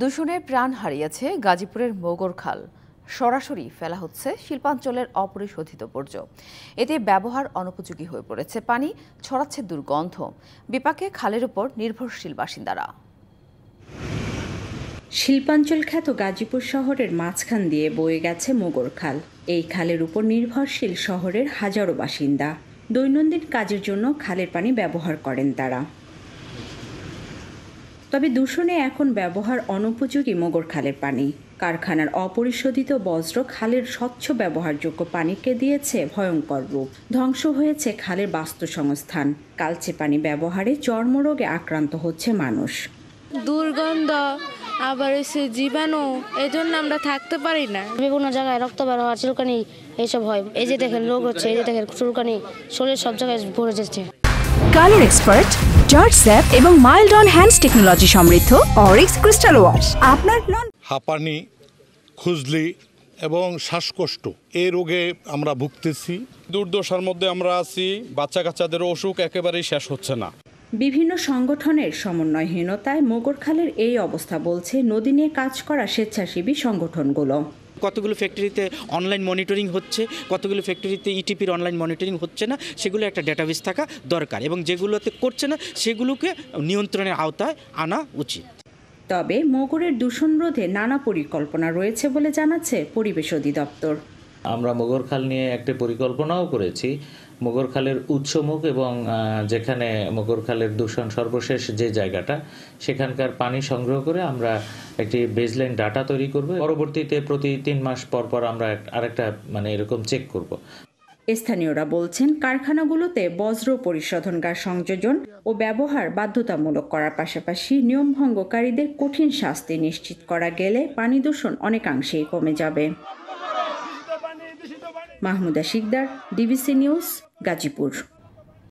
দূষণে প্রাণ হারিয়েছে গাজীপুরের মোগর খাল। সরাসরি ফেলা হচ্ছে শিল্পাঞ্চলের অপরিশোধিত বর্জ্য। এতে ব্যবহার অনুপযোগী হয়ে পড়েছে পানি, ছড়াচ্ছে দুর্গন্ধ। বিপাকে খালের উপর নির্ভরশীল বাসিন্দারা। শিল্পাঞ্চল খ্যাত গাজীপুর শহরের মাঝখান দিয়ে বয়ে গেছে মোগর খাল। এই খালের উপর নির্ভরশীল শহরের হাজারো বাসিন্দা। দৈনন্দিন কাজের জন্য খালের পানি ব্যবহার করেন তারা। তবে দূষণে এখন ব্যবহার অনুপযোগী মোগর খালের পানি। কারখানার অপরিশোধিত বজ্র খালের স্বচ্ছ ব্যবহারযোগ্য পানিকে দিয়েছে ভয়ঙ্কর রূপ। ধ্বংস হয়েছে খালের বাস্তুসংস্থান। কালচে পানি ব্যবহারে চর্মরোগে আক্রান্ত হচ্ছে মানুষ। দুর্গন্ধ, আবার এসে জীবাণু, এই জন্য আমরা থাকতে পারি না। বিভিন্ন জায়গায় রক্ত বের হওয়া, চুলকানি এইসব হয়। এই যে দেখেন রোগ হচ্ছে, এই যে দেখেন চুলকানি, শরীর সব জায়গায় ভরে যাচ্ছে। কালার এক্সপার্ট, জর্জ স্যাপ এবং মাইল্ড অন হ্যান্ডস টেকনোলজি সমৃদ্ধ অরিক্স ক্রিস্টাল ওয়াশ আপনার হাঁপানি, খুজলি এবং শ্বাসকষ্ট এই রোগে আমরা ভুগতেছি। দুর্দশার মধ্যে আমরা আছি। বাচ্চা কাচ্চাদের অসুখ একেবারেই শেষ হচ্ছে না। বিভিন্ন সংগঠনের সমন্বয়হীনতায় মোগর খালের এই অবস্থা, বলছে নদী নিয়ে কাজ করা স্বেচ্ছাসেবী সংগঠনগুলো। কতগুলো ফ্যাক্টরিতে অনলাইন মনিটরিং হচ্ছে, কতগুলো ফ্যাক্টরিতে ইটিপির অনলাইন মনিটরিং হচ্ছে না, সেগুলো একটা ডেটাবেস থাকা দরকার এবং যেগুলোতে করছে না সেগুলোকে নিয়ন্ত্রণের আওতায় আনা উচিত। তবে মোগরের দূষণ রোধে নানা পরিকল্পনা রয়েছে বলে জানাচ্ছে পরিবেশ অধিদপ্তর। আমরা মোগর খাল নিয়ে একটা পরিকল্পনাও করেছি। মোগর খালের উৎসমুখ এবং যেখানে মোগর খালের দূষণ সর্বশেষ যে জায়গাটা, সেখানকার পানি সংগ্রহ করে আমরা একটি বেসলাইন ডাটা তৈরি করব। পরবর্তীতে প্রতি 3 মাস পর পর আমরা আরেকটা এরকম চেক করব। স্থানীয়রা বলছেন, কারখানাগুলোতে বজ্র পরিশোধনগার সংযোজন ও ব্যবহার বাধ্যতামূলক করার পাশাপাশি নিয়মভঙ্গকারীদের কঠিন শাস্তি নিশ্চিত করা গেলে পানি দূষণ অনেকাংশেই কমে যাবে। Mahmuda Sikder, DBC news, Gazipur.